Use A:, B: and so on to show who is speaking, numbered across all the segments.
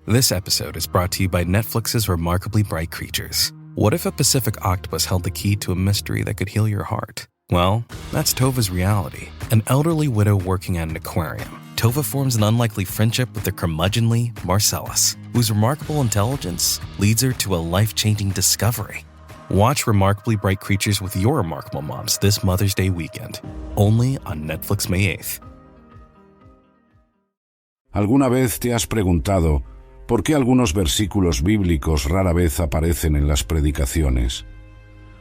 A: This episode is brought to you by Netflix's Remarkably Bright Creatures. What if a Pacific octopus held the key to a mystery that could heal your heart? Well, that's Tova's reality. An elderly widow working at an aquarium, Tova forms an unlikely friendship with the curmudgeonly Marcellus, whose remarkable intelligence leads her to a life-changing discovery. Watch Remarkably Bright Creatures with your remarkable moms this Mother's Day weekend, only on Netflix May 8th.
B: ¿Alguna vez te has preguntado por qué algunos versículos bíblicos rara vez aparecen en las predicaciones?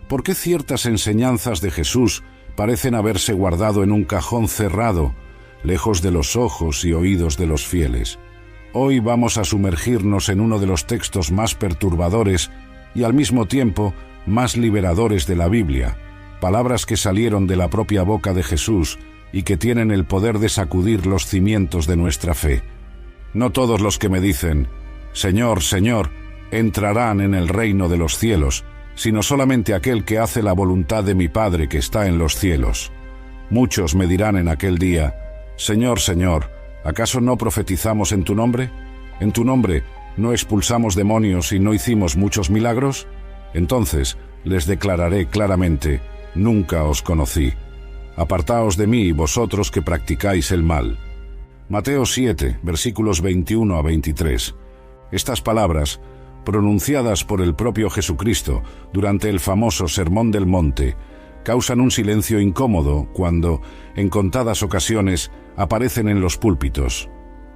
B: ¿Por qué ciertas enseñanzas de Jesús parecen haberse guardado en un cajón cerrado, lejos de los ojos y oídos de los fieles? Hoy vamos a sumergirnos en uno de los textos más perturbadores y al mismo tiempo más liberadores de la Biblia, palabras que salieron de la propia boca de Jesús y que tienen el poder de sacudir los cimientos de nuestra fe. No todos los que me dicen, Señor, Señor, entrarán en el reino de los cielos, sino solamente aquel que hace la voluntad de mi Padre que está en los cielos. Muchos me dirán en aquel día, Señor, Señor, ¿acaso no profetizamos en tu nombre? ¿En tu nombre no expulsamos demonios y no hicimos muchos milagros? Entonces les declararé claramente, nunca os conocí. Apartaos de mí, vosotros que practicáis el mal. Mateo 7, versículos 21 a 23. Estas palabras, pronunciadas por el propio Jesucristo durante el famoso Sermón del Monte, causan un silencio incómodo cuando, en contadas ocasiones, aparecen en los púlpitos.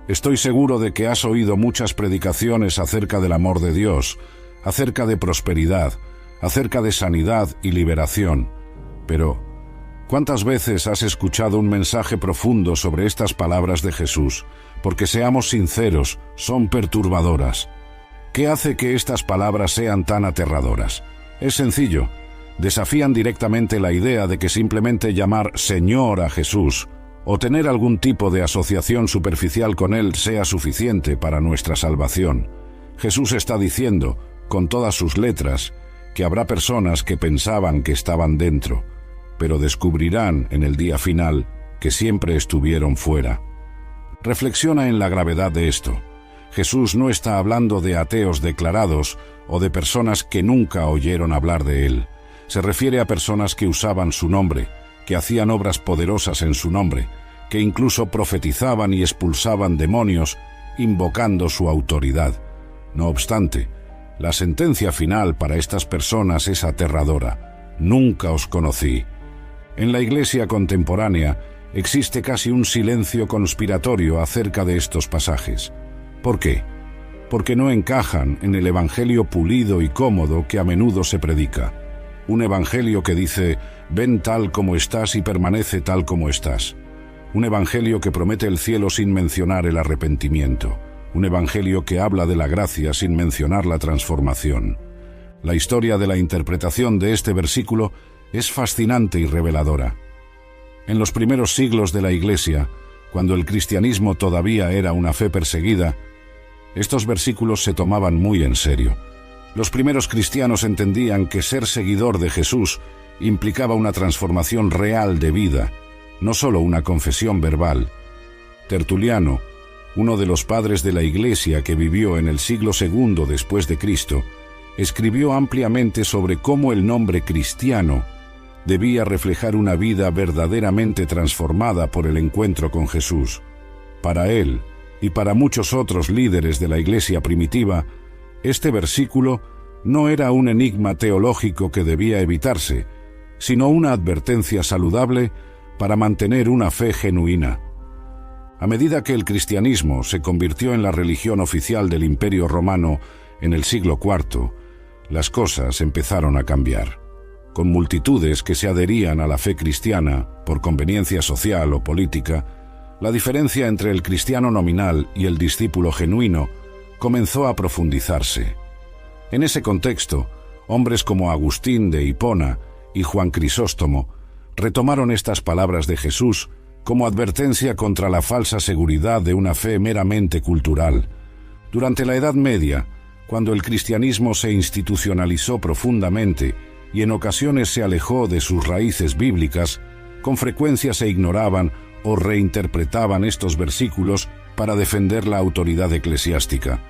B: Estoy seguro de que has oído muchas predicaciones acerca del amor de Dios, acerca de prosperidad, acerca de sanidad y liberación, pero ¿cuántas veces has escuchado un mensaje profundo sobre estas palabras de Jesús? Porque seamos sinceros, son perturbadoras. ¿Qué hace que estas palabras sean tan aterradoras? Es sencillo. Desafían directamente la idea de que simplemente llamar Señor a Jesús o tener algún tipo de asociación superficial con Él sea suficiente para nuestra salvación. Jesús está diciendo, con todas sus letras, que habrá personas que pensaban que estaban dentro, pero descubrirán en el día final que siempre estuvieron fuera. Reflexiona en la gravedad de esto. Jesús no está hablando de ateos declarados o de personas que nunca oyeron hablar de Él. Se refiere a personas que usaban su nombre, que hacían obras poderosas en su nombre, que incluso profetizaban y expulsaban demonios, invocando su autoridad. No obstante, la sentencia final para estas personas es aterradora. Nunca os conocí. En la Iglesia contemporánea existe casi un silencio conspiratorio acerca de estos pasajes. ¿Por qué? Porque no encajan en el evangelio pulido y cómodo que a menudo se predica. Un evangelio que dice, ven tal como estás y permanece tal como estás. Un evangelio que promete el cielo sin mencionar el arrepentimiento. Un evangelio que habla de la gracia sin mencionar la transformación. La historia de la interpretación de este versículo es fascinante y reveladora. En los primeros siglos de la Iglesia, cuando el cristianismo todavía era una fe perseguida, estos versículos se tomaban muy en serio. Los primeros cristianos entendían que ser seguidor de Jesús implicaba una transformación real de vida, no solo una confesión verbal. Tertuliano, uno de los padres de la Iglesia que vivió en el siglo II después de Cristo, escribió ampliamente sobre cómo el nombre cristiano debía reflejar una vida verdaderamente transformada por el encuentro con Jesús. Para él, y para muchos otros líderes de la Iglesia primitiva, este versículo no era un enigma teológico que debía evitarse, sino una advertencia saludable para mantener una fe genuina. A medida que el cristianismo se convirtió en la religión oficial del Imperio Romano en el siglo IV, las cosas empezaron a cambiar. Con multitudes que se adherían a la fe cristiana por conveniencia social o política, la diferencia entre el cristiano nominal y el discípulo genuino comenzó a profundizarse. En ese contexto, hombres como Agustín de Hipona y Juan Crisóstomo retomaron estas palabras de Jesús como advertencia contra la falsa seguridad de una fe meramente cultural. Durante la Edad Media, cuando el cristianismo se institucionalizó profundamente y en ocasiones se alejó de sus raíces bíblicas, con frecuencia se ignoraban o reinterpretaban estos versículos para defender la autoridad eclesiástica.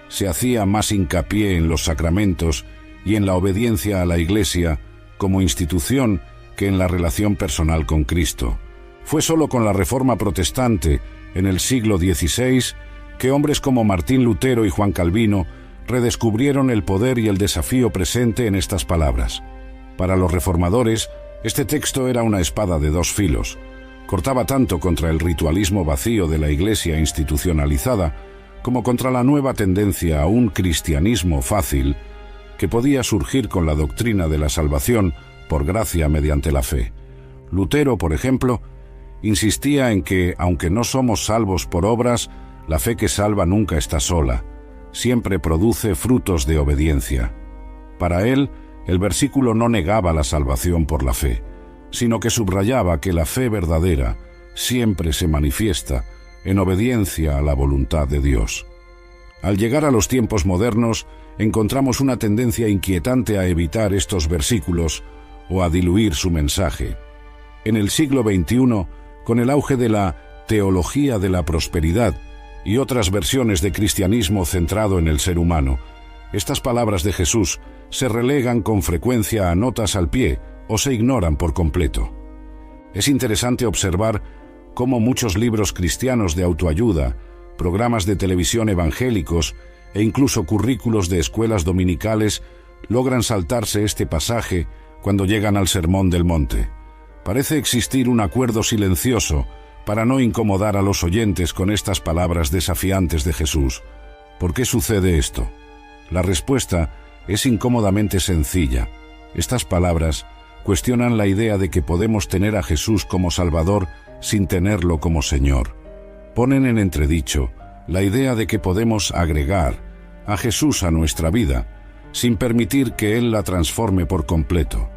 B: se hacía más hincapié en los sacramentos y en la obediencia a la Iglesia como institución que en la relación personal con Cristo. Fue solo con la Reforma Protestante, en el siglo XVI, que hombres como Martín Lutero y Juan Calvino redescubrieron el poder y el desafío presente en estas palabras. Para los reformadores, este texto era una espada de dos filos. Cortaba tanto contra el ritualismo vacío de la Iglesia institucionalizada, como contra la nueva tendencia a un cristianismo fácil que podía surgir con la doctrina de la salvación por gracia mediante la fe. Lutero, por ejemplo, insistía en que, aunque no somos salvos por obras, la fe que salva nunca está sola, siempre produce frutos de obediencia. Para él, el versículo no negaba la salvación por la fe, sino que subrayaba que la fe verdadera siempre se manifiesta en obediencia a la voluntad de Dios. Al llegar a los tiempos modernos, encontramos una tendencia inquietante a evitar estos versículos o a diluir su mensaje. En el siglo XXI, con el auge de la teología de la prosperidad y otras versiones de cristianismo centrado en el ser humano, estas palabras de Jesús se relegan con frecuencia a notas al pie o se ignoran por completo. Es interesante observar cómo muchos libros cristianos de autoayuda, programas de televisión evangélicos e incluso currículos de escuelas dominicales logran saltarse este pasaje cuando llegan al Sermón del Monte. Parece existir un acuerdo silencioso para no incomodar a los oyentes con estas palabras desafiantes de Jesús. ¿Por qué sucede esto? La respuesta es incómodamente sencilla. Estas palabras cuestionan la idea de que podemos tener a Jesús como Salvador sin tenerlo como Señor. Ponen en entredicho la idea de que podemos agregar a Jesús a nuestra vida sin permitir que Él la transforme por completo.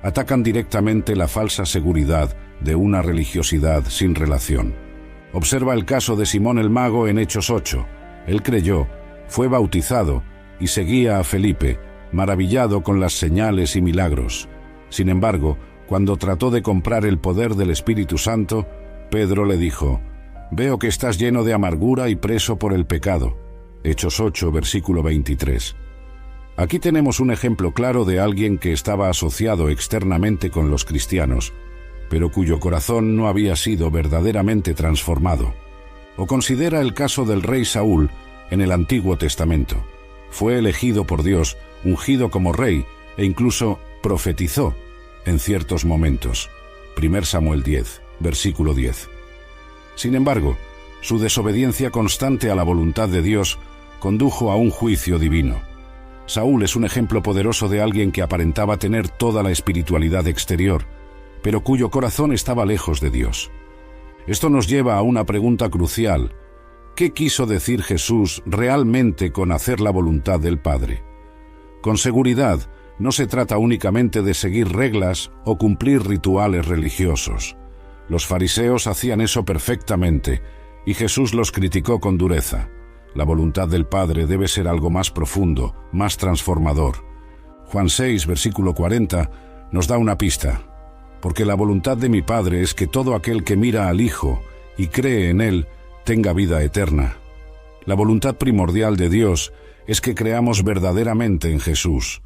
B: Atacan directamente la falsa seguridad de una religiosidad sin relación. Observa el caso de Simón el Mago en Hechos 8. Él creyó, fue bautizado y seguía a Felipe, maravillado con las señales y milagros. Sin embargo, cuando trató de comprar el poder del Espíritu Santo, Pedro le dijo: «Veo que estás lleno de amargura y preso por el pecado». Hechos 8, versículo 23. Aquí tenemos un ejemplo claro de alguien que estaba asociado externamente con los cristianos, pero cuyo corazón no había sido verdaderamente transformado. O considera el caso del rey Saúl en el Antiguo Testamento. Fue elegido por Dios, ungido como rey, e incluso profetizó en ciertos momentos. 1 Samuel 10, versículo 10. Sin embargo, su desobediencia constante a la voluntad de Dios condujo a un juicio divino. Saúl es un ejemplo poderoso de alguien que aparentaba tener toda la espiritualidad exterior, pero cuyo corazón estaba lejos de Dios. Esto nos lleva a una pregunta crucial. ¿Qué quiso decir Jesús realmente con hacer la voluntad del Padre? Con seguridad, no se trata únicamente de seguir reglas o cumplir rituales religiosos. Los fariseos hacían eso perfectamente, y Jesús los criticó con dureza. La voluntad del Padre debe ser algo más profundo, más transformador. Juan 6, versículo 40, nos da una pista. Porque la voluntad de mi Padre es que todo aquel que mira al Hijo y cree en Él tenga vida eterna. La voluntad primordial de Dios es que creamos verdaderamente en Jesús,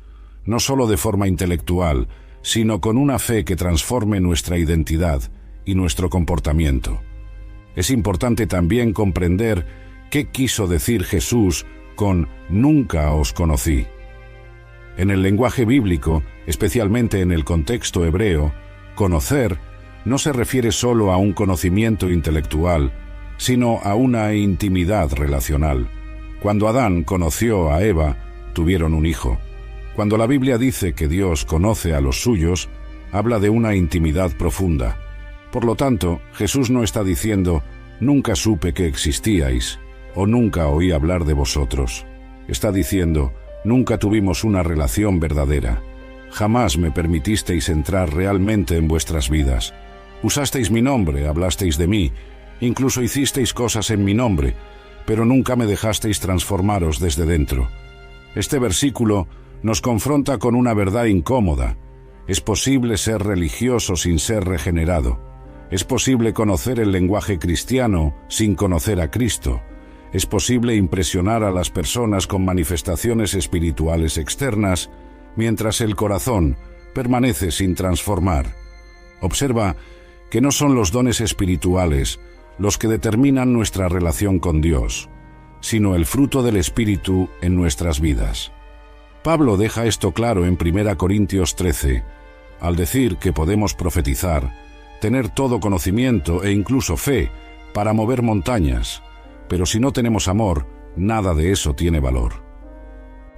B: no solo de forma intelectual, sino con una fe que transforme nuestra identidad y nuestro comportamiento. Es importante también comprender qué quiso decir Jesús con «nunca os conocí». En el lenguaje bíblico, especialmente en el contexto hebreo, conocer no se refiere solo a un conocimiento intelectual, sino a una intimidad relacional. Cuando Adán conoció a Eva, tuvieron un hijo. Cuando la Biblia dice que Dios conoce a los suyos, habla de una intimidad profunda. Por lo tanto, Jesús no está diciendo «nunca supe que existíais» o «nunca oí hablar de vosotros». Está diciendo «nunca tuvimos una relación verdadera». Jamás me permitisteis entrar realmente en vuestras vidas. Usasteis mi nombre, hablasteis de mí, incluso hicisteis cosas en mi nombre, pero nunca me dejasteis transformaros desde dentro. Este versículo nos confronta con una verdad incómoda. Es posible ser religioso sin ser regenerado. Es posible conocer el lenguaje cristiano sin conocer a Cristo. Es posible impresionar a las personas con manifestaciones espirituales externas, mientras el corazón permanece sin transformar. Observa que no son los dones espirituales los que determinan nuestra relación con Dios, sino el fruto del Espíritu en nuestras vidas. Pablo deja esto claro en 1 Corintios 13, al decir que podemos profetizar, tener todo conocimiento e incluso fe para mover montañas, pero si no tenemos amor, nada de eso tiene valor.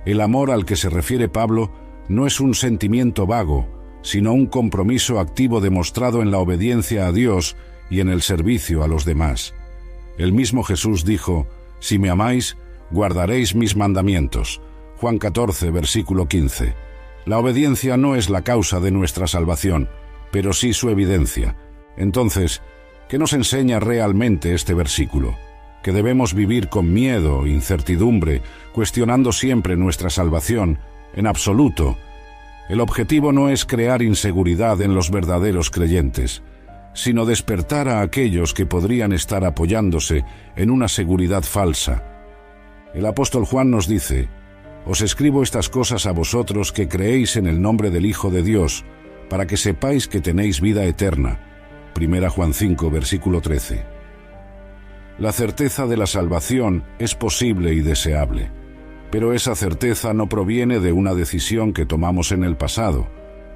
B: El amor al que se refiere Pablo no es un sentimiento vago, sino un compromiso activo demostrado en la obediencia a Dios y en el servicio a los demás. El mismo Jesús dijo: «Si me amáis, guardaréis mis mandamientos». Juan 14, versículo 15. La obediencia no es la causa de nuestra salvación, pero sí su evidencia. Entonces, ¿qué nos enseña realmente este versículo? Que debemos vivir con miedo, incertidumbre, cuestionando siempre nuestra salvación. En absoluto. El objetivo no es crear inseguridad en los verdaderos creyentes, sino despertar a aquellos que podrían estar apoyándose en una seguridad falsa. El apóstol Juan nos dice: «Os escribo estas cosas a vosotros que creéis en el nombre del Hijo de Dios, para que sepáis que tenéis vida eterna». 1 Juan 5, versículo 13. La certeza de la salvación es posible y deseable, pero esa certeza no proviene de una decisión que tomamos en el pasado,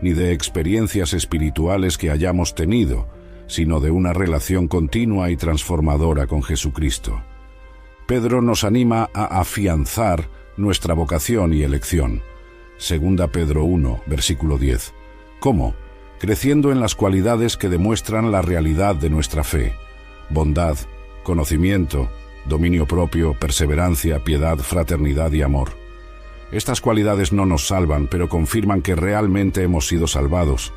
B: ni de experiencias espirituales que hayamos tenido, sino de una relación continua y transformadora con Jesucristo. Pedro nos anima a afianzar nuestra vocación y elección. 2 Pedro 1, versículo 10. ¿Cómo? Creciendo en las cualidades que demuestran la realidad de nuestra fe: bondad, conocimiento, dominio propio, perseverancia, piedad, fraternidad y amor. Estas cualidades no nos salvan, pero confirman que realmente hemos sido salvados.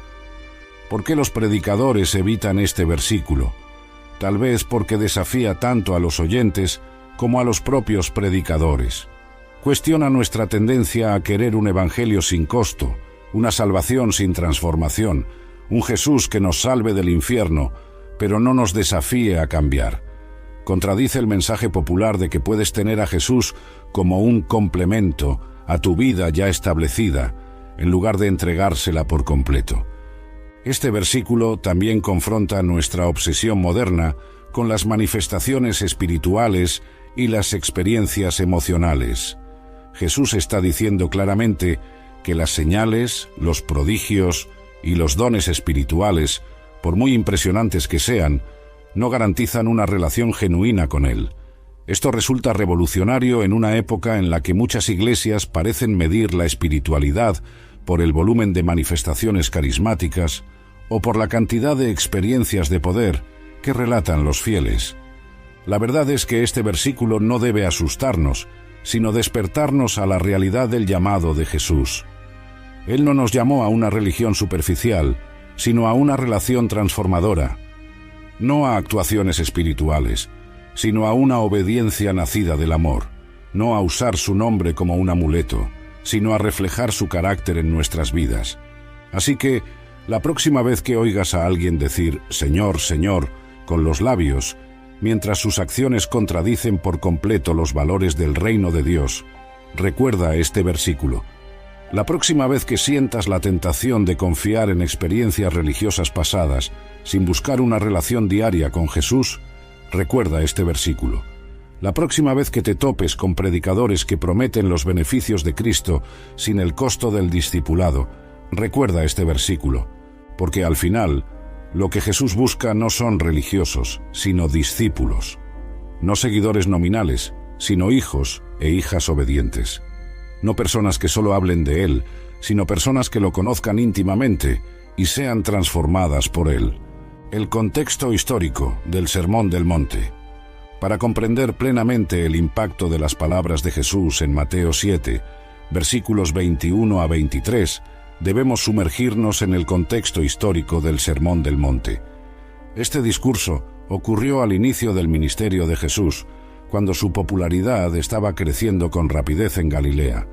B: ¿Por qué los predicadores evitan este versículo? Tal vez porque desafía tanto a los oyentes como a los propios predicadores. Cuestiona nuestra tendencia a querer un evangelio sin costo, una salvación sin transformación, un Jesús que nos salve del infierno, pero no nos desafíe a cambiar. Contradice el mensaje popular de que puedes tener a Jesús como un complemento a tu vida ya establecida, en lugar de entregársela por completo. Este versículo también confronta nuestra obsesión moderna con las manifestaciones espirituales y las experiencias emocionales. Jesús está diciendo claramente que las señales, los prodigios y los dones espirituales, por muy impresionantes que sean, no garantizan una relación genuina con Él. Esto resulta revolucionario en una época en la que muchas iglesias parecen medir la espiritualidad por el volumen de manifestaciones carismáticas o por la cantidad de experiencias de poder que relatan los fieles. La verdad es que este versículo no debe asustarnos, sino despertarnos a la realidad del llamado de Jesús. Él no nos llamó a una religión superficial, sino a una relación transformadora, no a actuaciones espirituales, sino a una obediencia nacida del amor, no a usar su nombre como un amuleto, sino a reflejar su carácter en nuestras vidas. Así que, la próxima vez que oigas a alguien decir «Señor, Señor» con los labios, mientras sus acciones contradicen por completo los valores del reino de Dios, recuerda este versículo. La próxima vez que sientas la tentación de confiar en experiencias religiosas pasadas, sin buscar una relación diaria con Jesús, recuerda este versículo. La próxima vez que te topes con predicadores que prometen los beneficios de Cristo sin el costo del discipulado, recuerda este versículo, porque al final, lo que Jesús busca no son religiosos, sino discípulos. No seguidores nominales, sino hijos e hijas obedientes. No personas que solo hablen de Él, sino personas que lo conozcan íntimamente y sean transformadas por Él. El contexto histórico del Sermón del Monte. Para comprender plenamente el impacto de las palabras de Jesús en Mateo 7, versículos 21 a 23, debemos sumergirnos en el contexto histórico del Sermón del Monte. Este discurso ocurrió al inicio del ministerio de Jesús, cuando su popularidad estaba creciendo con rapidez en Galilea.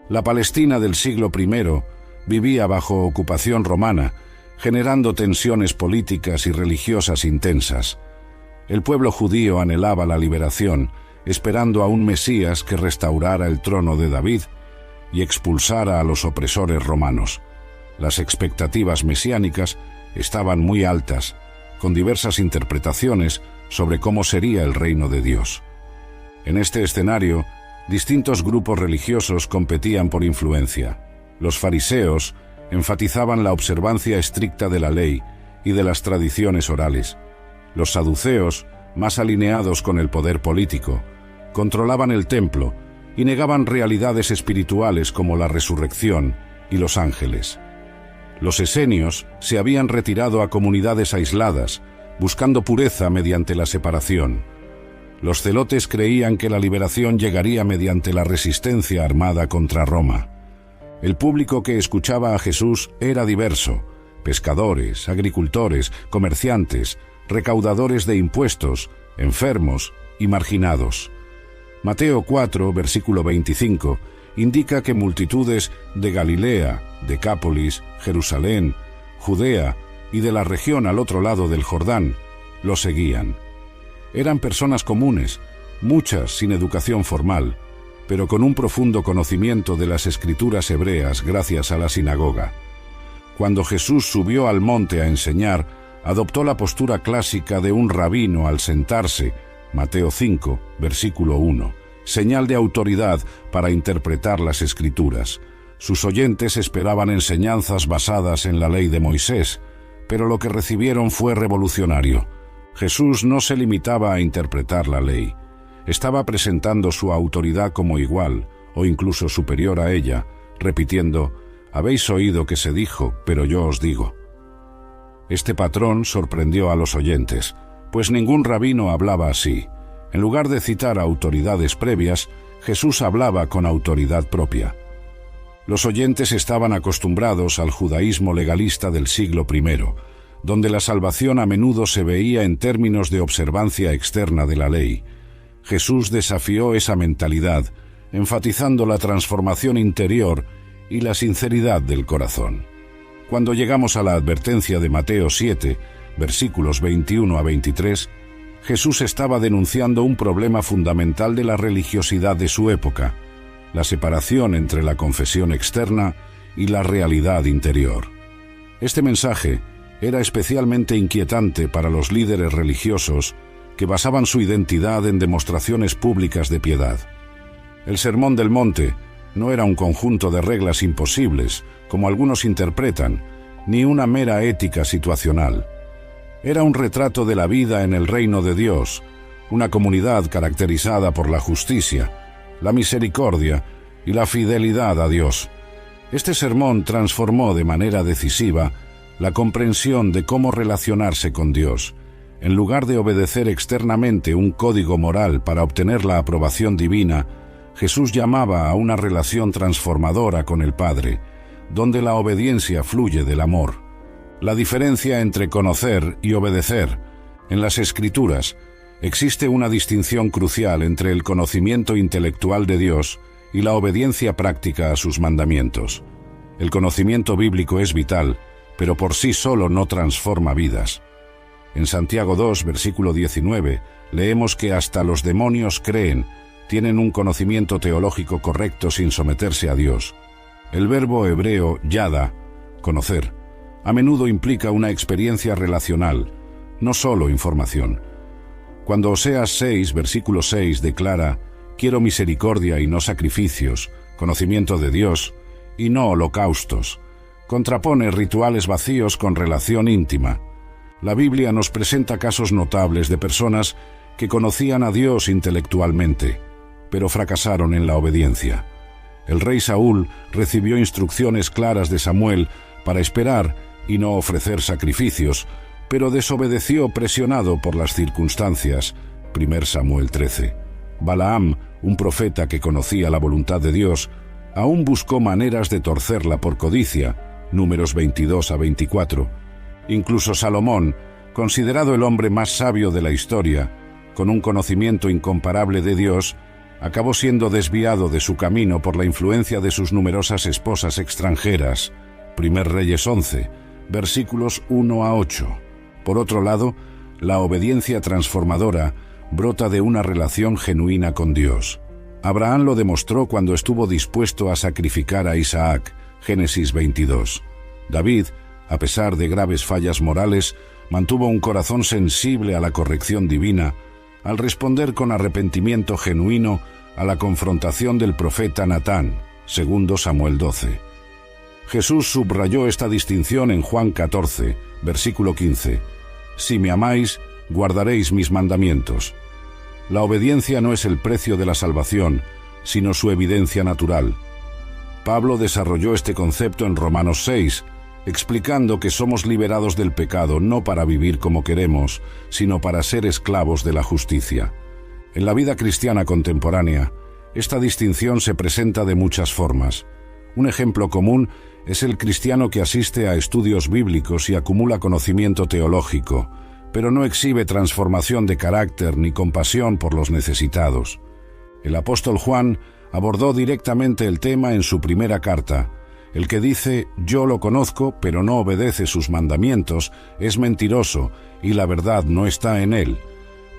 B: La Palestina del siglo I vivía bajo ocupación romana, generando tensiones políticas y religiosas intensas. El pueblo judío anhelaba la liberación esperando a un Mesías que restaurara el trono de David y expulsara a los opresores romanos. Las expectativas mesiánicas estaban muy altas, con diversas interpretaciones sobre cómo sería el reino de Dios. En este escenario, distintos grupos religiosos competían por influencia. Los fariseos enfatizaban la observancia estricta de la ley y de las tradiciones orales. Los saduceos, más alineados con el poder político, controlaban el templo y negaban realidades espirituales como la resurrección y los ángeles. Los esenios se habían retirado a comunidades aisladas, buscando pureza mediante la separación. Los celotes creían que la liberación llegaría mediante la resistencia armada contra Roma. El público que escuchaba a Jesús era diverso: pescadores, agricultores, comerciantes, recaudadores de impuestos, enfermos y marginados. Mateo 4, versículo 25, indica que multitudes de Galilea, Decápolis, Jerusalén, Judea y de la región al otro lado del Jordán lo seguían. Eran personas comunes, muchas sin educación formal, pero con un profundo conocimiento de las escrituras hebreas gracias a la sinagoga. Cuando Jesús subió al monte a enseñar, adoptó la postura clásica de un rabino al sentarse, Mateo 5, versículo 1, señal de autoridad para interpretar las escrituras. Sus oyentes esperaban enseñanzas basadas en la ley de Moisés, pero lo que recibieron fue revolucionario. Jesús no se limitaba a interpretar la ley. Estaba presentando su autoridad como igual, o incluso superior a ella, repitiendo: «Habéis oído que se dijo, pero yo os digo». Este patrón sorprendió a los oyentes, pues ningún rabino hablaba así. En lugar de citar autoridades previas, Jesús hablaba con autoridad propia. Los oyentes estaban acostumbrados al judaísmo legalista del siglo I, donde la salvación a menudo se veía en términos de observancia externa de la ley. Jesús desafió esa mentalidad, enfatizando la transformación interior y la sinceridad del corazón. Cuando llegamos a la advertencia de Mateo 7, versículos 21 a 23, Jesús estaba denunciando un problema fundamental de la religiosidad de su época: la separación entre la confesión externa y la realidad interior. Este mensaje era especialmente inquietante para los líderes religiosos que basaban su identidad en demostraciones públicas de piedad. El Sermón del Monte no era un conjunto de reglas imposibles, como algunos interpretan, ni una mera ética situacional. Era un retrato de la vida en el reino de Dios, una comunidad caracterizada por la justicia, la misericordia y la fidelidad a Dios. Este sermón transformó de manera decisiva la comprensión de cómo relacionarse con Dios. En lugar de obedecer externamente un código moral para obtener la aprobación divina, Jesús llamaba a una relación transformadora con el Padre, donde la obediencia fluye del amor. La diferencia entre conocer y obedecer. En las Escrituras existe una distinción crucial entre el conocimiento intelectual de Dios y la obediencia práctica a sus mandamientos. El conocimiento bíblico es vital, pero por sí solo no transforma vidas. En Santiago 2, versículo 19, leemos que hasta los demonios creen, tienen un conocimiento teológico correcto sin someterse a Dios. El verbo hebreo yada, conocer, a menudo implica una experiencia relacional, no solo información. Cuando Oseas 6, versículo 6 declara: «Quiero misericordia y no sacrificios, conocimiento de Dios y no holocaustos», contrapone rituales vacíos con relación íntima. La Biblia nos presenta casos notables de personas que conocían a Dios intelectualmente, pero fracasaron en la obediencia. El rey Saúl recibió instrucciones claras de Samuel para esperar y no ofrecer sacrificios, pero desobedeció presionado por las circunstancias. 1 Samuel 13. Balaam, un profeta que conocía la voluntad de Dios, aún buscó maneras de torcerla por codicia. Números 22 a 24. Incluso Salomón, considerado el hombre más sabio de la historia, con un conocimiento incomparable de Dios, acabó siendo desviado de su camino por la influencia de sus numerosas esposas extranjeras. 1 Reyes 11, versículos 1 a 8. Por otro lado, la obediencia transformadora brota de una relación genuina con Dios. Abraham lo demostró cuando estuvo dispuesto a sacrificar a Isaac, Génesis 22. David, a pesar de graves fallas morales, mantuvo un corazón sensible a la corrección divina al responder con arrepentimiento genuino a la confrontación del profeta Natán, 2 Samuel 12. Jesús subrayó esta distinción en Juan 14, versículo 15. Si me amáis, guardaréis mis mandamientos. La obediencia no es el precio de la salvación, sino su evidencia natural. Pablo desarrolló este concepto en Romanos 6, explicando que somos liberados del pecado no para vivir como queremos, sino para ser esclavos de la justicia. En la vida cristiana contemporánea, esta distinción se presenta de muchas formas. Un ejemplo común es el cristiano que asiste a estudios bíblicos y acumula conocimiento teológico, pero no exhibe transformación de carácter ni compasión por los necesitados. El apóstol Juan abordó directamente el tema en su primera carta. El que dice, yo lo conozco, pero no obedece sus mandamientos, es mentiroso, y la verdad no está en él.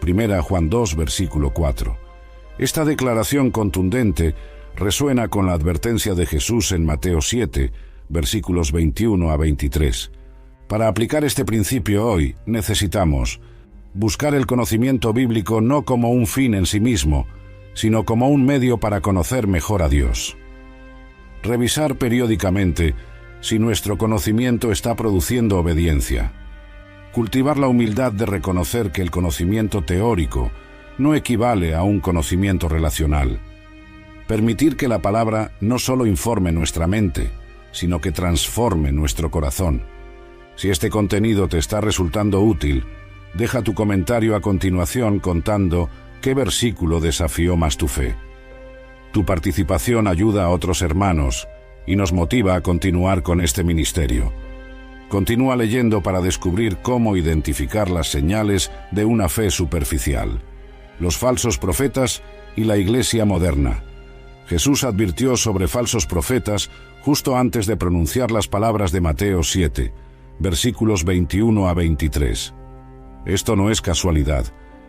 B: Primera Juan 2, versículo 4. Esta declaración contundente resuena con la advertencia de Jesús en Mateo 7, versículos 21 a 23. Para aplicar este principio hoy, necesitamos buscar el conocimiento bíblico no como un fin en sí mismo, sino como un medio para conocer mejor a Dios. Revisar periódicamente si nuestro conocimiento está produciendo obediencia. Cultivar la humildad de reconocer que el conocimiento teórico no equivale a un conocimiento relacional. Permitir que la palabra no solo informe nuestra mente, sino que transforme nuestro corazón. Si este contenido te está resultando útil, deja tu comentario a continuación contando qué versículo desafió más tu fe. Tu participación ayuda a otros hermanos y nos motiva a continuar con este ministerio. Continúa leyendo para descubrir cómo identificar las señales de una fe superficial. Los falsos profetas y la Iglesia moderna. Jesús advirtió sobre falsos profetas justo antes de pronunciar las palabras de Mateo 7, versículos 21 a 23. Esto no es casualidad.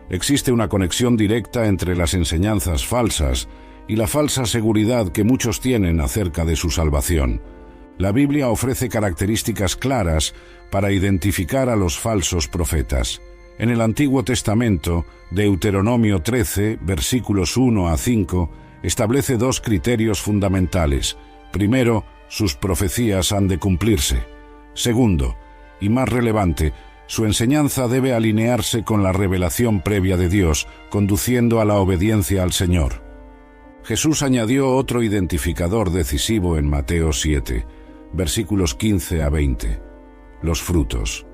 B: Existe una conexión directa entre las enseñanzas falsas y la falsa seguridad que muchos tienen acerca de su salvación. La Biblia ofrece características claras para identificar a los falsos profetas. En el Antiguo Testamento, Deuteronomio 13, versículos 1 a 5, establece dos criterios fundamentales. Primero, sus profecías han de cumplirse. Segundo, y más relevante, su enseñanza debe alinearse con la revelación previa de Dios, conduciendo a la obediencia al Señor. Jesús añadió otro identificador decisivo en Mateo 7, versículos 15 a 20. Los frutos.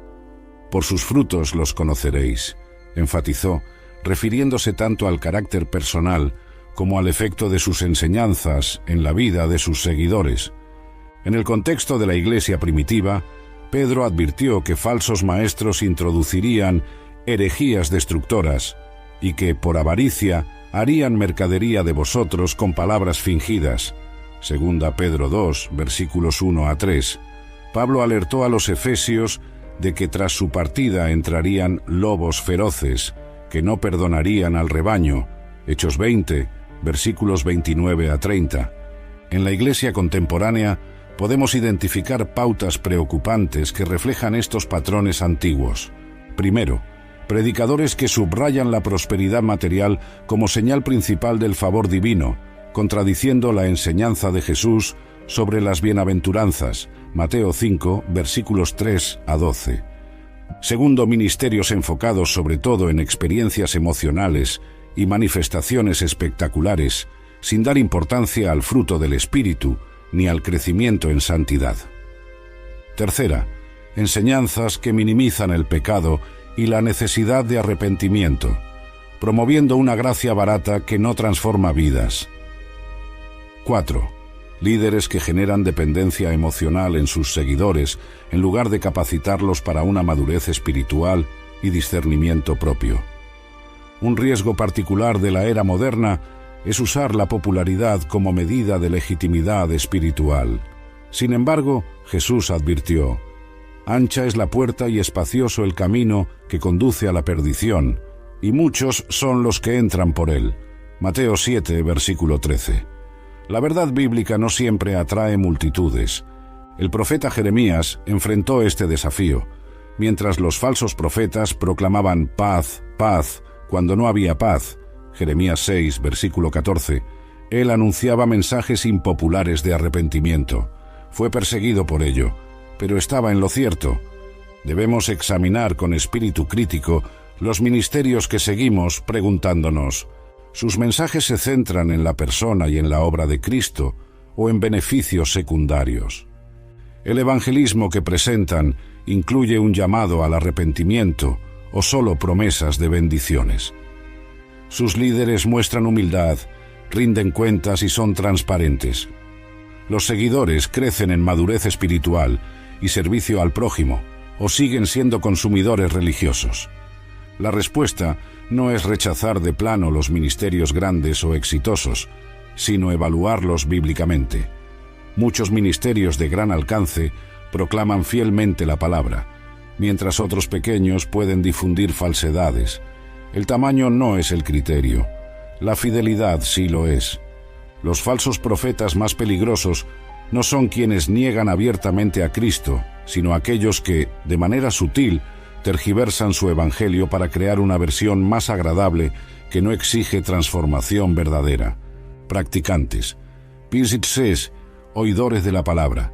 B: Por sus frutos los conoceréis, enfatizó, refiriéndose tanto al carácter personal como al efecto de sus enseñanzas en la vida de sus seguidores. En el contexto de la Iglesia primitiva, Pedro advirtió que falsos maestros introducirían herejías destructoras y que, por avaricia, harían mercadería de vosotros con palabras fingidas. Segunda Pedro 2, versículos 1 a 3. Pablo alertó a los efesios de que tras su partida entrarían lobos feroces, que no perdonarían al rebaño. Hechos 20, versículos 29 a 30. En la Iglesia contemporánea podemos identificar pautas preocupantes que reflejan estos patrones antiguos. Primero, predicadores que subrayan la prosperidad material como señal principal del favor divino, contradiciendo la enseñanza de Jesús sobre las bienaventuranzas, Mateo 5, versículos 3 a 12. Segundo, ministerios enfocados sobre todo en experiencias emocionales y manifestaciones espectaculares, sin dar importancia al fruto del Espíritu ni al crecimiento en santidad. Tercera, enseñanzas que minimizan el pecado y la necesidad de arrepentimiento, promoviendo una gracia barata que no transforma vidas. 4. Líderes que generan dependencia emocional en sus seguidores en lugar de capacitarlos para una madurez espiritual y discernimiento propio. Un riesgo particular de la era moderna es usar la popularidad como medida de legitimidad espiritual. Sin embargo, Jesús advirtió: ancha es la puerta y espacioso el camino que conduce a la perdición, y muchos son los que entran por él. Mateo 7, versículo 13. La verdad bíblica no siempre atrae multitudes. El profeta Jeremías enfrentó este desafío, mientras los falsos profetas proclamaban paz, paz, cuando no había paz. Jeremías 6, versículo 14. Él anunciaba mensajes impopulares de arrepentimiento. Fue perseguido por ello, pero estaba en lo cierto. Debemos examinar con espíritu crítico los ministerios que seguimos preguntándonos, ¿sus mensajes se centran en la persona y en la obra de Cristo o en beneficios secundarios? ¿El evangelismo que presentan incluye un llamado al arrepentimiento o solo promesas de bendiciones? Sus líderes muestran humildad, rinden cuentas y son transparentes. Los seguidores crecen en madurez espiritual y servicio al prójimo, o siguen siendo consumidores religiosos. La respuesta no es rechazar de plano los ministerios grandes o exitosos, sino evaluarlos bíblicamente. Muchos ministerios de gran alcance proclaman fielmente la palabra, mientras otros pequeños pueden difundir falsedades. El tamaño no es el criterio, la fidelidad sí lo es. Los falsos profetas más peligrosos no son quienes niegan abiertamente a Cristo, sino aquellos que, de manera sutil, tergiversan su evangelio para crear una versión más agradable que no exige transformación verdadera. Practicantes. Pisces, oidores de la palabra.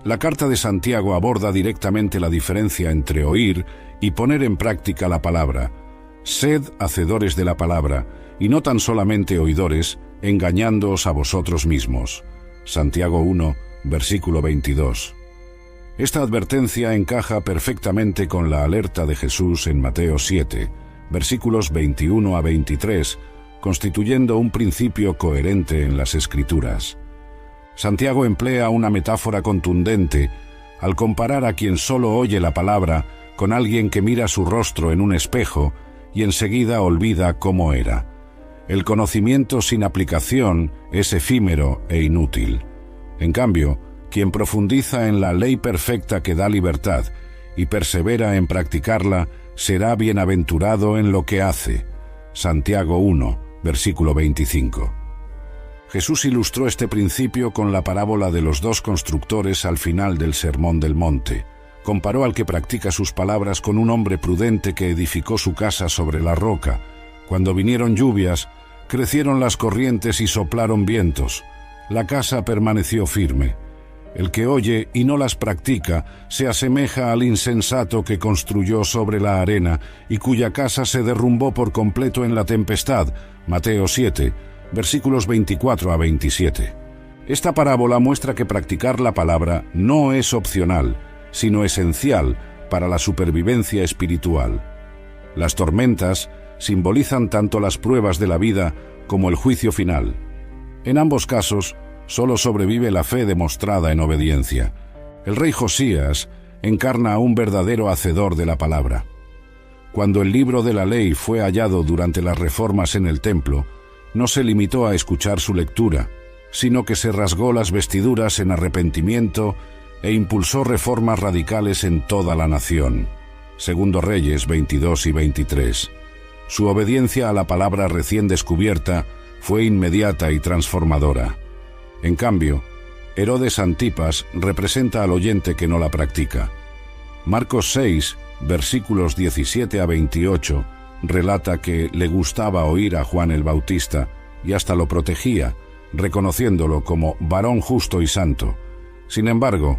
B: La carta de Santiago aborda directamente la diferencia entre oír y poner en práctica la palabra. Sed hacedores de la palabra, y no tan solamente oidores, engañándoos a vosotros mismos. Santiago 1, versículo 22. Esta advertencia encaja perfectamente con la alerta de Jesús en Mateo 7, versículos 21 a 23, constituyendo un principio coherente en las Escrituras. Santiago emplea una metáfora contundente al comparar a quien solo oye la palabra con alguien que mira su rostro en un espejo y enseguida olvida cómo era. El conocimiento sin aplicación es efímero e inútil. En cambio, quien profundiza en la ley perfecta que da libertad y persevera en practicarla, será bienaventurado en lo que hace. Santiago 1, versículo 25. Jesús ilustró este principio con la parábola de los dos constructores al final del Sermón del Monte. Comparó al que practica sus palabras con un hombre prudente que edificó su casa sobre la roca. Cuando vinieron lluvias, crecieron las corrientes y soplaron vientos. La casa permaneció firme. El que oye y no las practica se asemeja al insensato que construyó sobre la arena y cuya casa se derrumbó por completo en la tempestad. Mateo 7, versículos 24 a 27. Esta parábola muestra que practicar la palabra no es opcional, sino esencial para la supervivencia espiritual. Las tormentas simbolizan tanto las pruebas de la vida como el juicio final. En ambos casos, solo sobrevive la fe demostrada en obediencia. El rey Josías encarna a un verdadero hacedor de la palabra. Cuando el libro de la ley fue hallado durante las reformas en el templo, no se limitó a escuchar su lectura, sino que se rasgó las vestiduras en arrepentimiento e impulsó reformas radicales en toda la nación. Segundo Reyes 22 y 23. Su obediencia a la palabra recién descubierta fue inmediata y transformadora. En cambio, Herodes Antipas representa al oyente que no la practica. Marcos 6, versículos 17 a 28, relata que le gustaba oír a Juan el Bautista y hasta lo protegía, reconociéndolo como varón justo y santo. Sin embargo,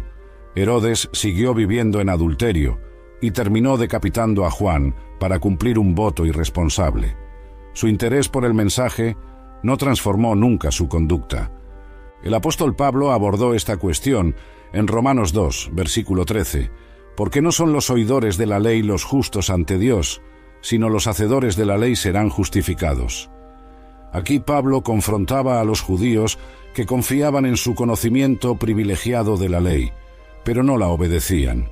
B: Herodes siguió viviendo en adulterio y terminó decapitando a Juan para cumplir un voto irresponsable. Su interés por el mensaje no transformó nunca su conducta. El apóstol Pablo abordó esta cuestión en Romanos 2, versículo 13, porque no son los oidores de la ley los justos ante Dios, sino los hacedores de la ley serán justificados. Aquí Pablo confrontaba a los judíos que confiaban en su conocimiento privilegiado de la ley, pero no la obedecían.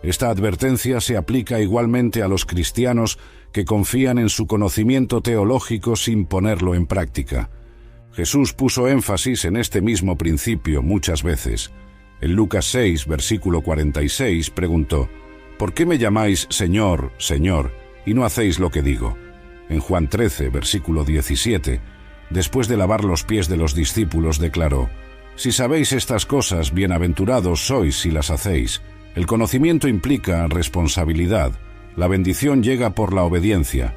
B: Esta advertencia se aplica igualmente a los cristianos que confían en su conocimiento teológico sin ponerlo en práctica. Jesús puso énfasis en este mismo principio muchas veces. En Lucas 6, versículo 46, preguntó: ¿Por qué me llamáis Señor, Señor, y no hacéis lo que digo? En Juan 13, versículo 17, después de lavar los pies de los discípulos, declaró: «Si sabéis estas cosas, bienaventurados sois si las hacéis». El conocimiento implica responsabilidad. La bendición llega por la obediencia.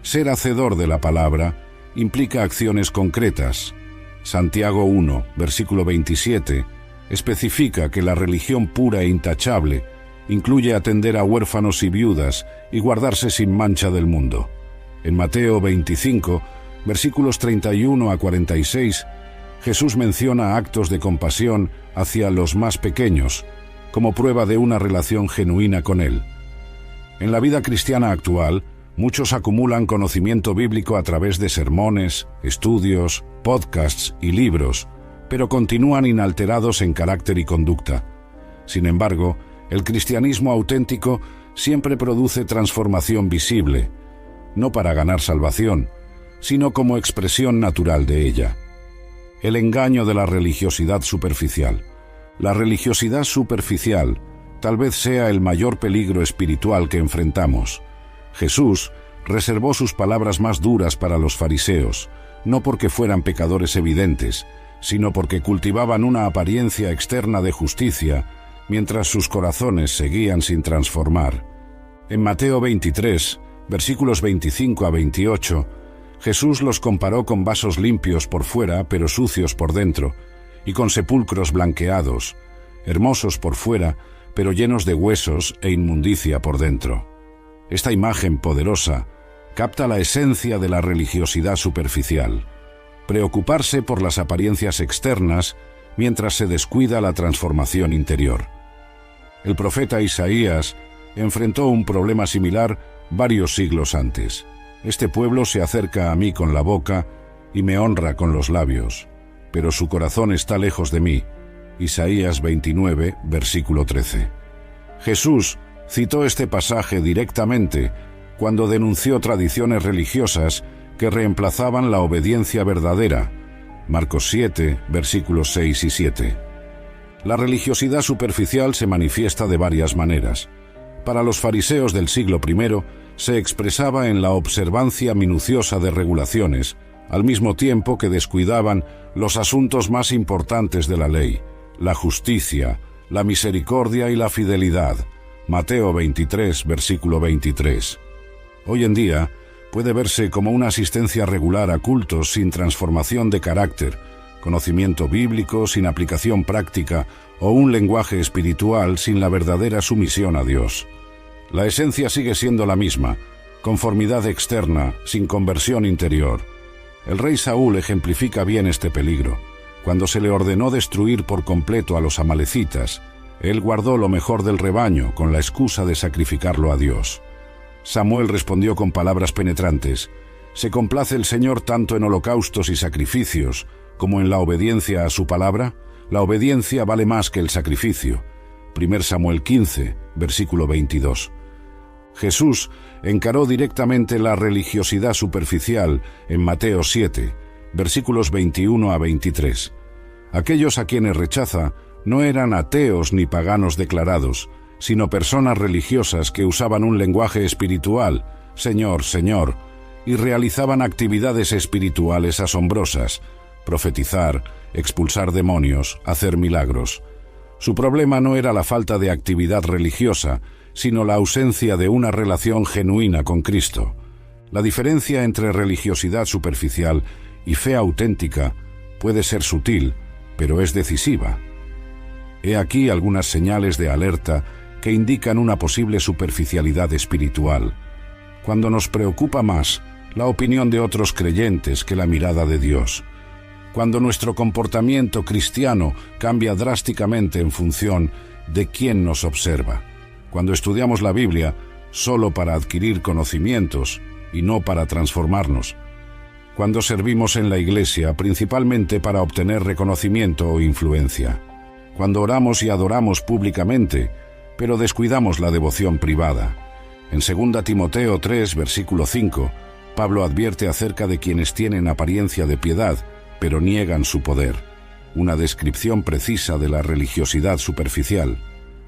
B: Ser hacedor de la palabra implica acciones concretas. Santiago 1, versículo 27, especifica que la religión pura e intachable incluye atender a huérfanos y viudas y guardarse sin mancha del mundo. En Mateo 25, versículos 31 a 46, Jesús menciona actos de compasión hacia los más pequeños, como prueba de una relación genuina con Él. En la vida cristiana actual, muchos acumulan conocimiento bíblico a través de sermones, estudios, podcasts y libros, pero continúan inalterados en carácter y conducta. Sin embargo, el cristianismo auténtico siempre produce transformación visible, no para ganar salvación, sino como expresión natural de ella. El engaño de la religiosidad superficial. La religiosidad superficial tal vez sea el mayor peligro espiritual que enfrentamos. Jesús reservó sus palabras más duras para los fariseos, no porque fueran pecadores evidentes, sino porque cultivaban una apariencia externa de justicia, mientras sus corazones seguían sin transformar. En Mateo 23, versículos 25 a 28, Jesús los comparó con vasos limpios por fuera, pero sucios por dentro, y con sepulcros blanqueados, hermosos por fuera, pero llenos de huesos e inmundicia por dentro. Esta imagen poderosa capta la esencia de la religiosidad superficial: preocuparse por las apariencias externas mientras se descuida la transformación interior. El profeta Isaías enfrentó un problema similar varios siglos antes. Este pueblo se acerca a mí con la boca y me honra con los labios, pero su corazón está lejos de mí. Isaías 29, versículo 13. Jesús citó este pasaje directamente cuando denunció tradiciones religiosas que reemplazaban la obediencia verdadera. Marcos 7, versículos 6 y 7. La religiosidad superficial se manifiesta de varias maneras. Para los fariseos del siglo I, se expresaba en la observancia minuciosa de regulaciones, al mismo tiempo que descuidaban los asuntos más importantes de la ley: la justicia, la misericordia y la fidelidad. Mateo 23, versículo 23. Hoy en día puede verse como una asistencia regular a cultos sin transformación de carácter, conocimiento bíblico sin aplicación práctica o un lenguaje espiritual sin la verdadera sumisión a Dios. La esencia sigue siendo la misma: conformidad externa sin conversión interior. El rey Saúl ejemplifica bien este peligro. Cuando se le ordenó destruir por completo a los amalecitas, él guardó lo mejor del rebaño con la excusa de sacrificarlo a Dios. Samuel respondió con palabras penetrantes: ¿se complace el Señor tanto en holocaustos y sacrificios como en la obediencia a su palabra? La obediencia vale más que el sacrificio. 1 Samuel 15, versículo 22. Jesús encaró directamente la religiosidad superficial en Mateo 7, versículos 21 a 23. Aquellos a quienes rechaza no eran ateos ni paganos declarados, sino personas religiosas que usaban un lenguaje espiritual: Señor, Señor, y realizaban actividades espirituales asombrosas: profetizar, expulsar demonios, hacer milagros. Su problema no era la falta de actividad religiosa, sino la ausencia de una relación genuina con Cristo. La diferencia entre religiosidad superficial y fe auténtica puede ser sutil, pero es decisiva. He aquí algunas señales de alerta que indican una posible superficialidad espiritual. Cuando nos preocupa más la opinión de otros creyentes que la mirada de Dios. Cuando nuestro comportamiento cristiano cambia drásticamente en función de quién nos observa. Cuando estudiamos la Biblia solo para adquirir conocimientos y no para transformarnos. Cuando servimos en la iglesia principalmente para obtener reconocimiento o influencia. Cuando oramos y adoramos públicamente, pero descuidamos la devoción privada. En 2 Timoteo 3, versículo 5, Pablo advierte acerca de quienes tienen apariencia de piedad, pero niegan su poder. Una descripción precisa de la religiosidad superficial.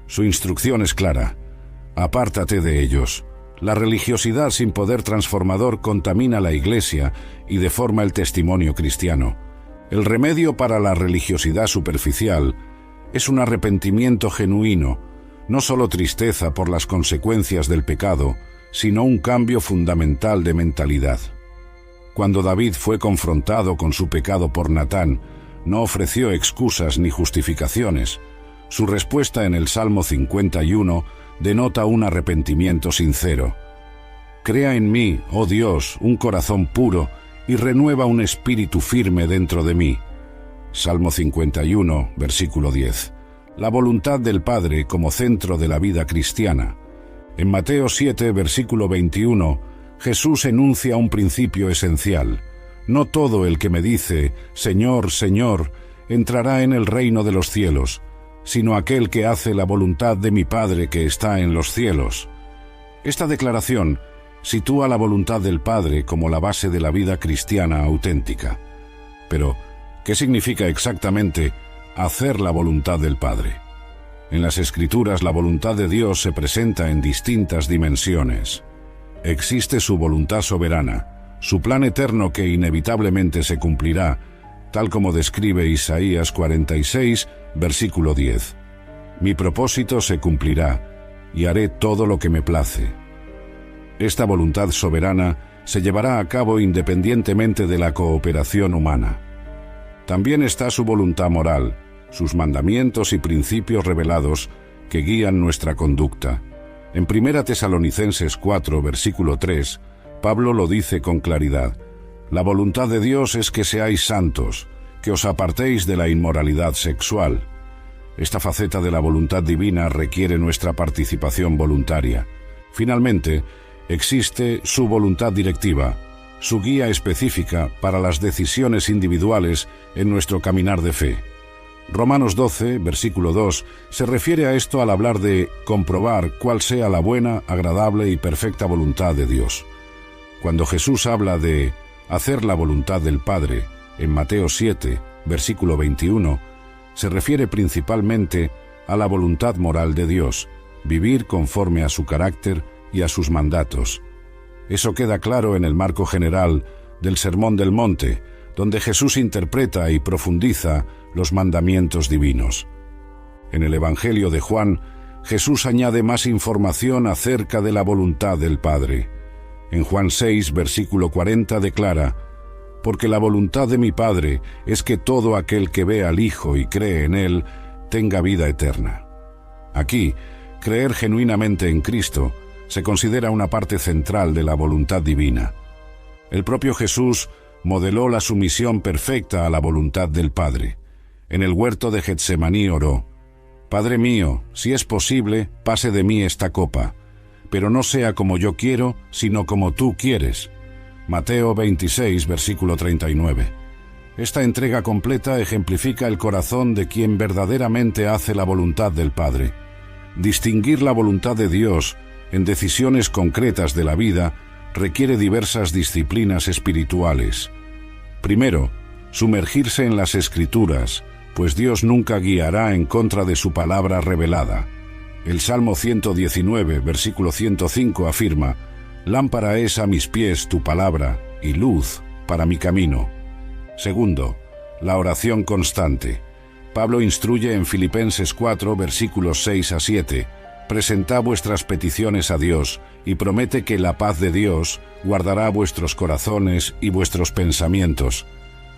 B: Su instrucción es clara: apártate de ellos. La religiosidad sin poder transformador contamina la Iglesia y deforma el testimonio cristiano. El remedio para la religiosidad superficial es un arrepentimiento genuino, no solo tristeza por las consecuencias del pecado, sino un cambio fundamental de mentalidad. Cuando David fue confrontado con su pecado por Natán, no ofreció excusas ni justificaciones. Su respuesta en el Salmo 51 denota un arrepentimiento sincero. Crea en mí, oh Dios, un corazón puro y renueva un espíritu firme dentro de mí. Salmo 51, versículo 10. La voluntad del Padre como centro de la vida cristiana. En Mateo 7, versículo 21, Jesús enuncia un principio esencial. No todo el que me dice, Señor, Señor, entrará en el reino de los cielos, sino aquel que hace la voluntad de mi Padre que está en los cielos. Esta declaración sitúa la voluntad del Padre como la base de la vida cristiana auténtica. Pero, ¿qué significa exactamente hacer la voluntad del Padre? En las Escrituras, la voluntad de Dios se presenta en distintas dimensiones. Existe su voluntad soberana, su plan eterno que inevitablemente se cumplirá, tal como describe Isaías 46, versículo 10. Mi propósito se cumplirá, y haré todo lo que me place. Esta voluntad soberana se llevará a cabo independientemente de la cooperación humana. También está su voluntad moral, sus mandamientos y principios revelados que guían nuestra conducta. En 1 Tesalonicenses 4, versículo 3, Pablo lo dice con claridad. La voluntad de Dios es que seáis santos, que os apartéis de la inmoralidad sexual. Esta faceta de la voluntad divina requiere nuestra participación voluntaria. Finalmente, existe su voluntad directiva, su guía específica para las decisiones individuales en nuestro caminar de fe. Romanos 12, versículo 2, se refiere a esto al hablar de comprobar cuál sea la buena, agradable y perfecta voluntad de Dios. Cuando Jesús habla de hacer la voluntad del Padre, en Mateo 7, versículo 21, se refiere principalmente a la voluntad moral de Dios, vivir conforme a su carácter y a sus mandatos. Eso queda claro en el marco general del Sermón del Monte, donde Jesús interpreta y profundiza los mandamientos divinos. En el Evangelio de Juan, Jesús añade más información acerca de la voluntad del Padre. En Juan 6, versículo 40 declara: «Porque la voluntad de mi Padre es que todo aquel que ve al Hijo y cree en Él tenga vida eterna». Aquí, creer genuinamente en Cristo se considera una parte central de la voluntad divina. El propio Jesús modeló la sumisión perfecta a la voluntad del Padre. En el huerto de Getsemaní oró: «Padre mío, si es posible, pase de mí esta copa, pero no sea como yo quiero, sino como tú quieres». Mateo 26, versículo 39. Esta entrega completa ejemplifica el corazón de quien verdaderamente hace la voluntad del Padre. Distinguir la voluntad de Dios en decisiones concretas de la vida requiere diversas disciplinas espirituales. Primero, sumergirse en las Escrituras, pues Dios nunca guiará en contra de su palabra revelada. El Salmo 119, versículo 105 afirma: «Lámpara es a mis pies tu palabra y luz para mi camino». Segundo, la oración constante. Pablo instruye en Filipenses 4, versículos 6 a 7: «Presentad vuestras peticiones a Dios, y promete que la paz de Dios guardará vuestros corazones y vuestros pensamientos».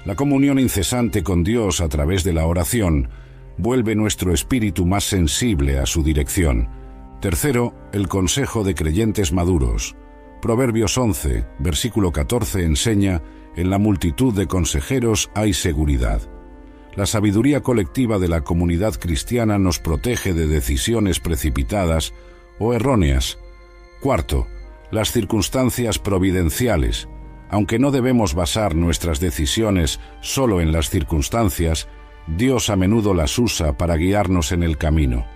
B: La comunión incesante con Dios a través de la oración vuelve nuestro espíritu más sensible a su dirección. Tercero, el consejo de creyentes maduros. Proverbios 11, versículo 14 enseña: «En la multitud de consejeros hay seguridad». La sabiduría colectiva de la comunidad cristiana nos protege de decisiones precipitadas o erróneas. Cuarto, las circunstancias providenciales. Aunque no debemos basar nuestras decisiones solo en las circunstancias, Dios a menudo las usa para guiarnos en el camino.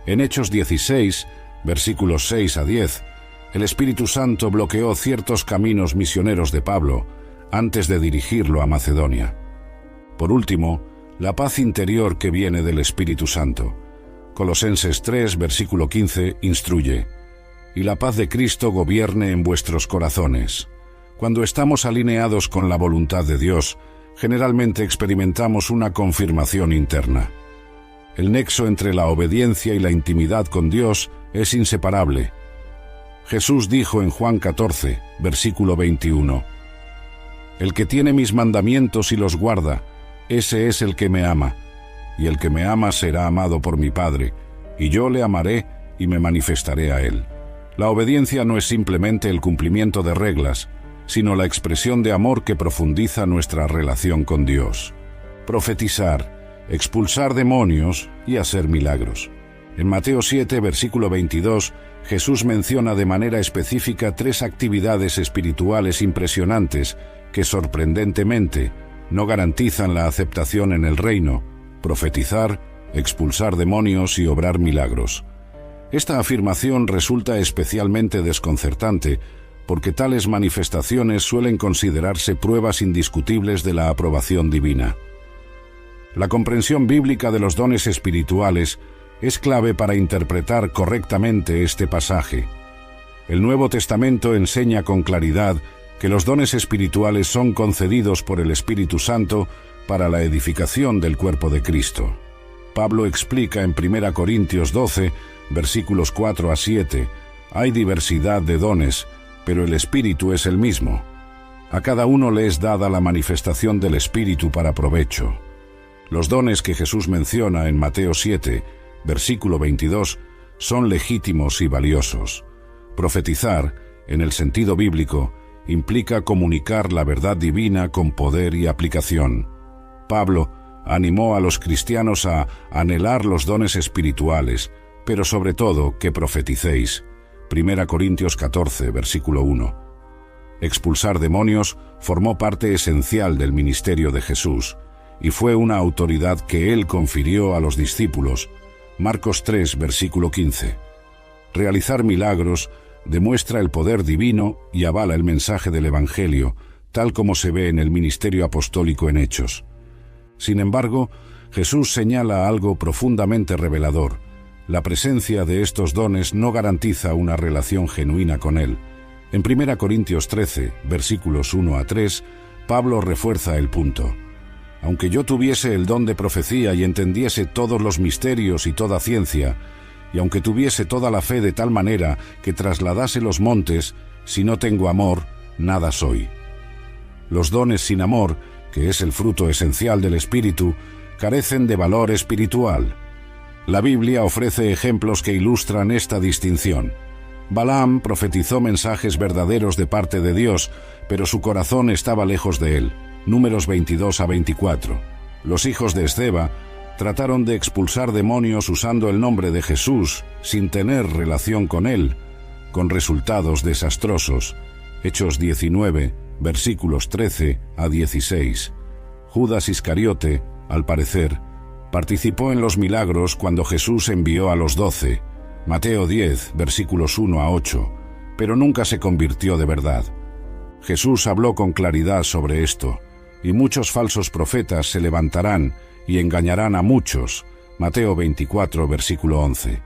B: En Hechos 16, versículos 6 a 10, el Espíritu Santo bloqueó ciertos caminos misioneros de Pablo antes de dirigirlo a Macedonia. Por último, la paz interior que viene del Espíritu Santo. Colosenses 3, versículo 15, instruye: y la paz de Cristo gobierne en vuestros corazones. Cuando estamos alineados con la voluntad de Dios, generalmente experimentamos una confirmación interna. El nexo entre la obediencia y la intimidad con Dios es inseparable. Jesús dijo en Juan 14, versículo 21, «El que tiene mis mandamientos y los guarda, ese es el que me ama, y el que me ama será amado por mi Padre, y yo le amaré y me manifestaré a él». La obediencia no es simplemente el cumplimiento de reglas, sino la expresión de amor que profundiza nuestra relación con Dios. Profetizar, expulsar demonios y hacer milagros. En Mateo 7, versículo 22, Jesús menciona de manera específica 3 actividades espirituales impresionantes que sorprendentemente no garantizan la aceptación en el reino: profetizar, expulsar demonios y obrar milagros. Esta afirmación resulta especialmente desconcertante porque tales manifestaciones suelen considerarse pruebas indiscutibles de la aprobación divina. La comprensión bíblica de los dones espirituales es clave para interpretar correctamente este pasaje. El Nuevo Testamento enseña con claridad que los dones espirituales son concedidos por el Espíritu Santo para la edificación del cuerpo de Cristo. Pablo explica en 1 Corintios 12, versículos 4 a 7, «Hay diversidad de dones, pero el Espíritu es el mismo. A cada uno le es dada la manifestación del Espíritu para provecho». Los dones que Jesús menciona en Mateo 7, versículo 22, son legítimos y valiosos. Profetizar, en el sentido bíblico, implica comunicar la verdad divina con poder y aplicación. Pablo animó a los cristianos a anhelar los dones espirituales, pero sobre todo que profeticéis. 1 Corintios 14, versículo 1. Expulsar demonios formó parte esencial del ministerio de Jesús y fue una autoridad que él confirió a los discípulos. Marcos 3, versículo 15. Realizar milagros demuestra el poder divino y avala el mensaje del Evangelio, tal como se ve en el ministerio apostólico en Hechos. Sin embargo, Jesús señala algo profundamente revelador: la presencia de estos dones no garantiza una relación genuina con Él. En 1 Corintios 13, versículos 1 a 3, Pablo refuerza el punto. «Aunque yo tuviese el don de profecía y entendiese todos los misterios y toda ciencia, y aunque tuviese toda la fe de tal manera que trasladase los montes, si no tengo amor, nada soy». Los dones sin amor, que es el fruto esencial del Espíritu, carecen de valor espiritual. La Biblia ofrece ejemplos que ilustran esta distinción. Balaam profetizó mensajes verdaderos de parte de Dios, pero su corazón estaba lejos de él. Números 22 a 24. Los hijos de Esceva trataron de expulsar demonios usando el nombre de Jesús, sin tener relación con él, con resultados desastrosos. Hechos 19, versículos 13 a 16. Judas Iscariote, al parecer, participó en los milagros cuando Jesús envió a los 12, Mateo 10, versículos 1 a 8, pero nunca se convirtió de verdad. Jesús habló con claridad sobre esto, y muchos falsos profetas se levantarán y engañarán a muchos, Mateo 24, versículo 11.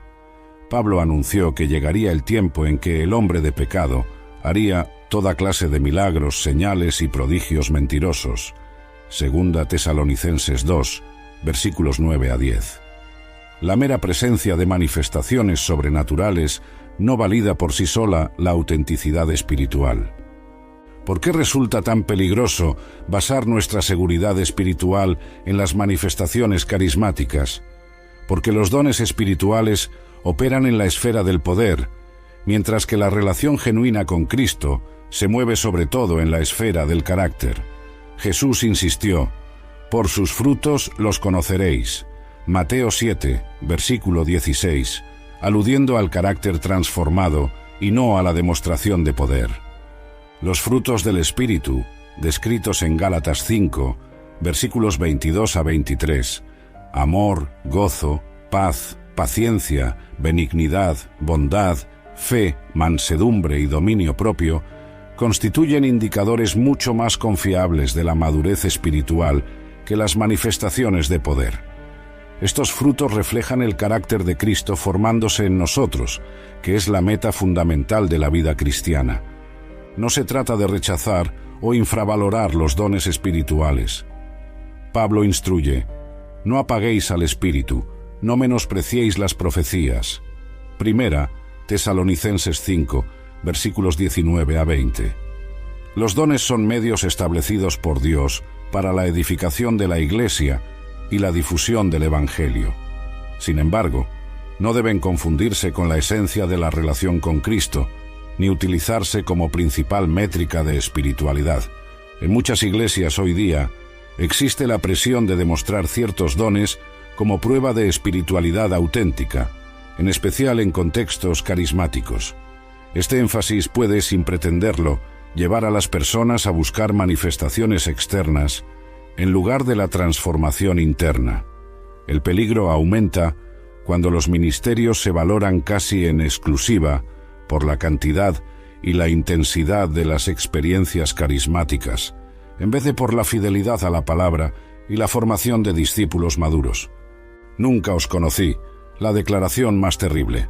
B: Pablo anunció que llegaría el tiempo en que el hombre de pecado haría toda clase de milagros, señales y prodigios mentirosos, Segunda Tesalonicenses 2, versículos 9 a 10. La mera presencia de manifestaciones sobrenaturales no valida por sí sola la autenticidad espiritual. ¿Por qué resulta tan peligroso basar nuestra seguridad espiritual en las manifestaciones carismáticas? Porque los dones espirituales operan en la esfera del poder, mientras que la relación genuina con Cristo se mueve sobre todo en la esfera del carácter. Jesús insistió: «Por sus frutos los conoceréis». Mateo 7, versículo 16, aludiendo al carácter transformado y no a la demostración de poder. Los frutos del Espíritu, descritos en Gálatas 5, versículos 22 a 23, amor, gozo, paz, paciencia, benignidad, bondad, fe, mansedumbre y dominio propio, constituyen indicadores mucho más confiables de la madurez espiritual que las manifestaciones de poder. Estos frutos reflejan el carácter de Cristo formándose en nosotros, que es la meta fundamental de la vida cristiana. No se trata de rechazar o infravalorar los dones espirituales. Pablo instruye: no apaguéis al espíritu, no menospreciéis las profecías. Primera Tesalonicenses 5, versículos 19 a 20. Los dones son medios establecidos por Dios para la edificación de la Iglesia y la difusión del Evangelio. Sin embargo, no deben confundirse con la esencia de la relación con Cristo, ni utilizarse como principal métrica de espiritualidad. En muchas iglesias hoy día existe la presión de demostrar ciertos dones como prueba de espiritualidad auténtica, en especial en contextos carismáticos. Este énfasis puede, sin pretenderlo, llevar a las personas a buscar manifestaciones externas en lugar de la transformación interna. El peligro aumenta cuando los ministerios se valoran casi en exclusiva por la cantidad y la intensidad de las experiencias carismáticas, en vez de por la fidelidad a la palabra y la formación de discípulos maduros. Nunca os conocí, la declaración más terrible.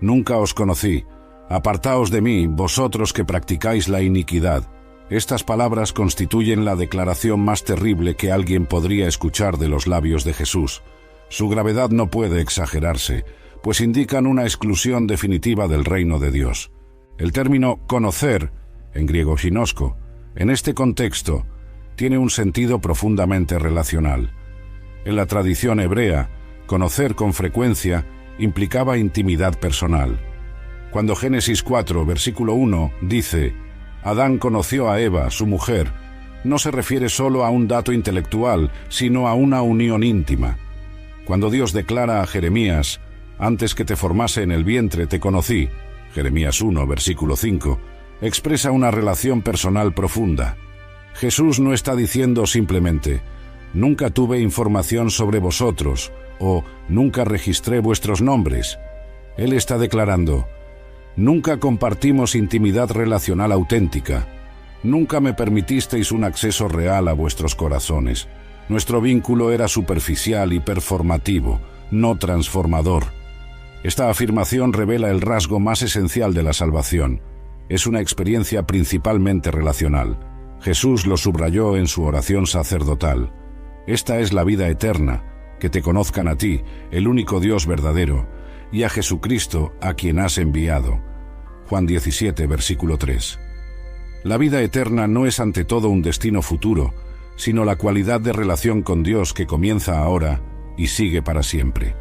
B: Nunca os conocí. Apartaos de mí, vosotros que practicáis la iniquidad. Estas palabras constituyen la declaración más terrible que alguien podría escuchar de los labios de Jesús. Su gravedad no puede exagerarse, pues indican una exclusión definitiva del reino de Dios. El término conocer, en griego ginosko, en este contexto, tiene un sentido profundamente relacional. En la tradición hebrea, conocer con frecuencia implicaba intimidad personal. Cuando Génesis 4, versículo 1, dice: Adán conoció a Eva, su mujer, no se refiere solo a un dato intelectual, sino a una unión íntima. Cuando Dios declara a Jeremías: antes que te formase en el vientre te conocí, Jeremías 1, versículo 5, expresa una relación personal profunda. Jesús no está diciendo simplemente: nunca tuve información sobre vosotros, o nunca registré vuestros nombres. Él está declarando: nunca compartimos intimidad relacional auténtica. Nunca me permitisteis un acceso real a vuestros corazones. Nuestro vínculo era superficial y performativo, no transformador. Esta afirmación revela el rasgo más esencial de la salvación. Es una experiencia principalmente relacional. Jesús lo subrayó en su oración sacerdotal. Esta es la vida eterna, que te conozcan a ti, el único Dios verdadero, y a Jesucristo, a quien has enviado. Juan 17, versículo 3. La vida eterna no es ante todo un destino futuro, sino la cualidad de relación con Dios que comienza ahora y sigue para siempre.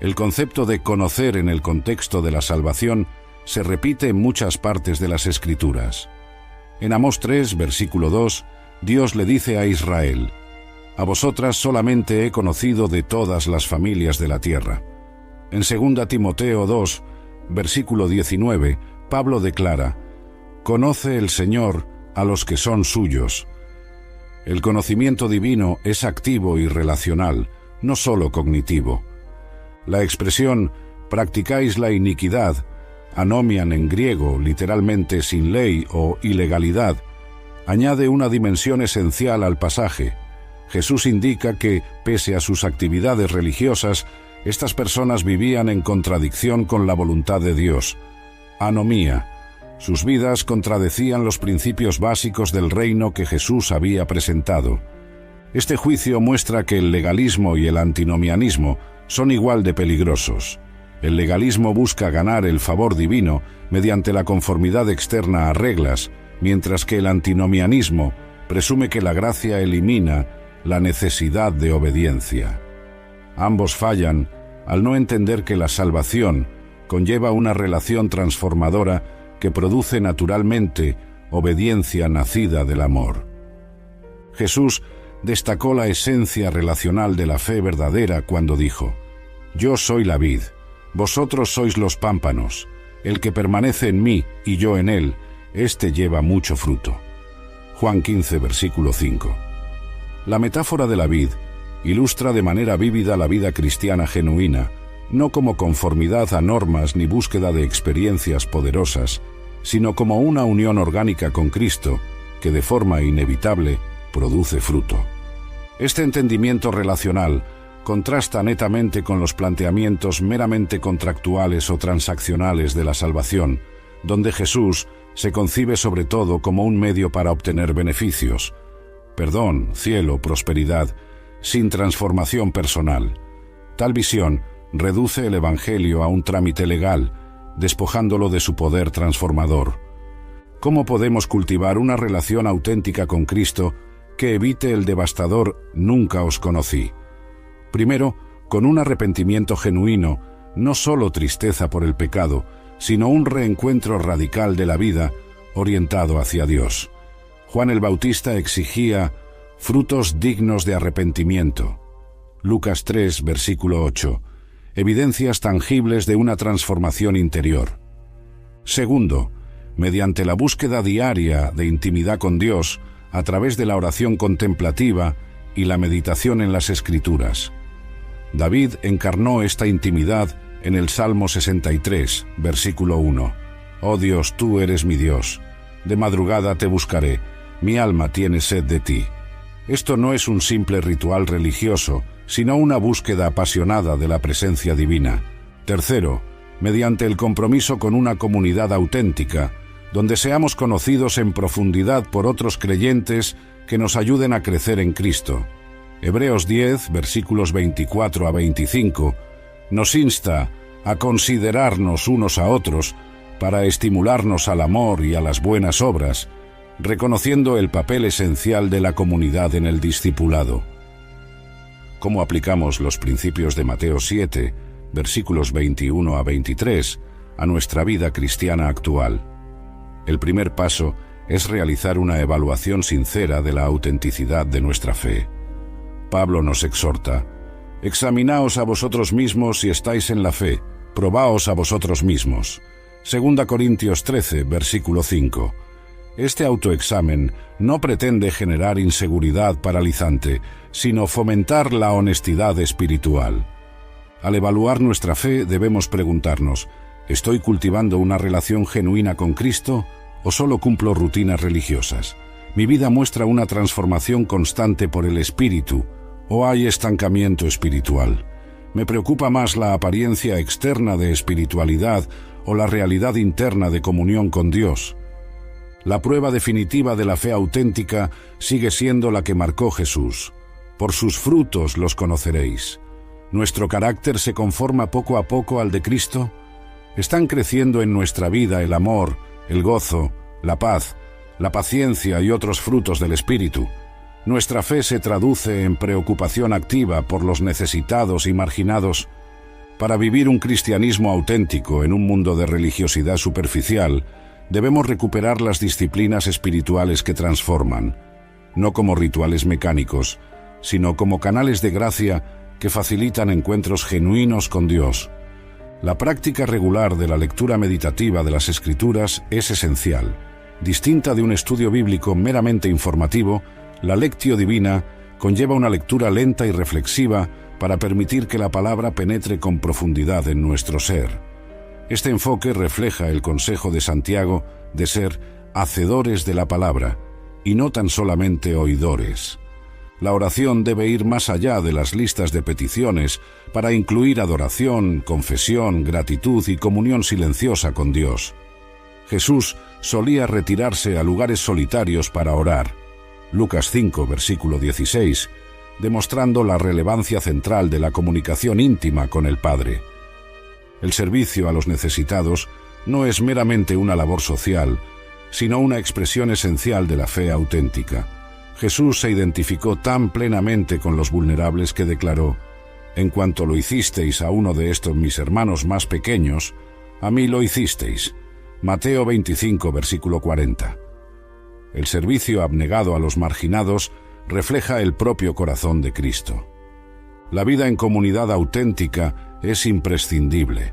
B: El concepto de conocer en el contexto de la salvación se repite en muchas partes de las Escrituras. En Amós 3, versículo 2, Dios le dice a Israel: a vosotras solamente he conocido de todas las familias de la tierra. En 2 Timoteo 2, versículo 19, Pablo declara: conoce el Señor a los que son suyos. El conocimiento divino es activo y relacional, no solo cognitivo. La expresión «practicáis la iniquidad», anomian en griego, literalmente sin ley o ilegalidad, añade una dimensión esencial al pasaje. Jesús indica que, pese a sus actividades religiosas, estas personas vivían en contradicción con la voluntad de Dios. Anomía. Sus vidas contradecían los principios básicos del reino que Jesús había presentado. Este juicio muestra que el legalismo y el antinomianismo son igual de peligrosos. El legalismo busca ganar el favor divino mediante la conformidad externa a reglas, mientras que el antinomianismo presume que la gracia elimina la necesidad de obediencia. Ambos fallan al no entender que la salvación conlleva una relación transformadora que produce naturalmente obediencia nacida del amor. Jesús destacó la esencia relacional de la fe verdadera cuando dijo: yo soy la vid, vosotros sois los pámpanos, el que permanece en mí y yo en él, éste lleva mucho fruto. Juan 15, versículo 5. La metáfora de la vid ilustra de manera vívida la vida cristiana genuina, no como conformidad a normas ni búsqueda de experiencias poderosas, sino como una unión orgánica con Cristo que de forma inevitable produce fruto. Este entendimiento relacional contrasta netamente con los planteamientos meramente contractuales o transaccionales de la salvación, donde Jesús se concibe sobre todo como un medio para obtener beneficios, perdón, cielo, prosperidad, sin transformación personal. Tal visión reduce el Evangelio a un trámite legal, despojándolo de su poder transformador. ¿Cómo podemos cultivar una relación auténtica con Cristo que evite el devastador «nunca os conocí»? Primero, con un arrepentimiento genuino, no solo tristeza por el pecado, sino un reencuentro radical de la vida orientado hacia Dios. Juan el Bautista exigía frutos dignos de arrepentimiento. Lucas 3, versículo 8. Evidencias tangibles de una transformación interior. Segundo, mediante la búsqueda diaria de intimidad con Dios, a través de la oración contemplativa y la meditación en las Escrituras. David encarnó esta intimidad en el Salmo 63, versículo 1. Oh Dios, tú eres mi Dios. De madrugada te buscaré. Mi alma tiene sed de ti. Esto no es un simple ritual religioso, sino una búsqueda apasionada de la presencia divina. Tercero, mediante el compromiso con una comunidad auténtica, donde seamos conocidos en profundidad por otros creyentes que nos ayuden a crecer en Cristo. Hebreos 10, versículos 24 a 25, nos insta a considerarnos unos a otros para estimularnos al amor y a las buenas obras, reconociendo el papel esencial de la comunidad en el discipulado. ¿Cómo aplicamos los principios de Mateo 7, versículos 21 a 23, a nuestra vida cristiana actual? El primer paso es realizar una evaluación sincera de la autenticidad de nuestra fe. Pablo nos exhorta: examinaos a vosotros mismos si estáis en la fe, probaos a vosotros mismos. 2 Corintios 13, versículo 5. Este autoexamen no pretende generar inseguridad paralizante, sino fomentar la honestidad espiritual. Al evaluar nuestra fe debemos preguntarnos: ¿estoy cultivando una relación genuina con Cristo o solo cumplo rutinas religiosas? ¿Mi vida muestra una transformación constante por el Espíritu o hay estancamiento espiritual? ¿Me preocupa más la apariencia externa de espiritualidad o la realidad interna de comunión con Dios? La prueba definitiva de la fe auténtica sigue siendo la que marcó Jesús. Por sus frutos los conoceréis. ¿Nuestro carácter se conforma poco a poco al de Cristo? ¿Están creciendo en nuestra vida el amor, el gozo, la paz, la paciencia y otros frutos del Espíritu? ¿Nuestra fe se traduce en preocupación activa por los necesitados y marginados? Para vivir un cristianismo auténtico en un mundo de religiosidad superficial, debemos recuperar las disciplinas espirituales que transforman, no como rituales mecánicos, sino como canales de gracia que facilitan encuentros genuinos con Dios. La práctica regular de la lectura meditativa de las Escrituras es esencial. Distinta de un estudio bíblico meramente informativo, la Lectio Divina conlleva una lectura lenta y reflexiva para permitir que la palabra penetre con profundidad en nuestro ser. Este enfoque refleja el consejo de Santiago de ser hacedores de la palabra y no tan solamente oidores. La oración debe ir más allá de las listas de peticiones para incluir adoración, confesión, gratitud y comunión silenciosa con Dios. Jesús solía retirarse a lugares solitarios para orar. Lucas 5, versículo 16, demostrando la relevancia central de la comunicación íntima con el Padre. El servicio a los necesitados no es meramente una labor social, sino una expresión esencial de la fe auténtica. Jesús se identificó tan plenamente con los vulnerables que declaró: «En cuanto lo hicisteis a uno de estos mis hermanos más pequeños, a mí lo hicisteis». Mateo 25, versículo 40. El servicio abnegado a los marginados refleja el propio corazón de Cristo. La vida en comunidad auténtica es imprescindible.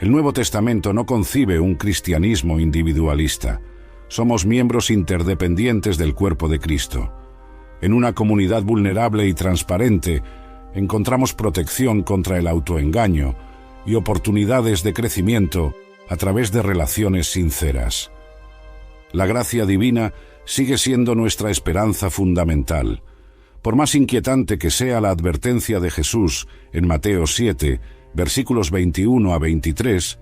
B: El Nuevo Testamento no concibe un cristianismo individualista. Somos miembros interdependientes del cuerpo de Cristo. En una comunidad vulnerable y transparente, encontramos protección contra el autoengaño y oportunidades de crecimiento a través de relaciones sinceras. La gracia divina sigue siendo nuestra esperanza fundamental. Por más inquietante que sea la advertencia de Jesús en Mateo 7, versículos 21 a 23,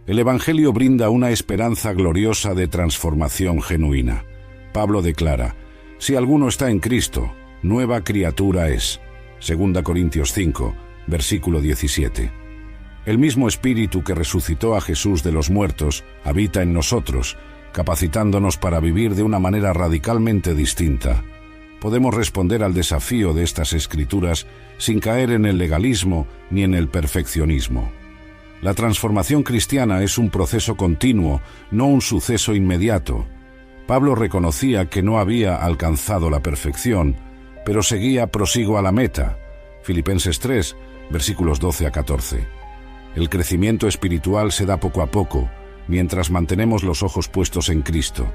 B: el Evangelio brinda una esperanza gloriosa de transformación genuina. Pablo declara: si alguno está en Cristo, nueva criatura es. 2 Corintios 5, versículo 17. El mismo Espíritu que resucitó a Jesús de los muertos habita en nosotros, capacitándonos para vivir de una manera radicalmente distinta. Podemos responder al desafío de estas Escrituras sin caer en el legalismo ni en el perfeccionismo. La transformación cristiana es un proceso continuo, no un suceso inmediato. Pablo reconocía que no había alcanzado la perfección, pero seguía prosigo a la meta. Filipenses 3, versículos 12 a 14. El crecimiento espiritual se da poco a poco, mientras mantenemos los ojos puestos en Cristo.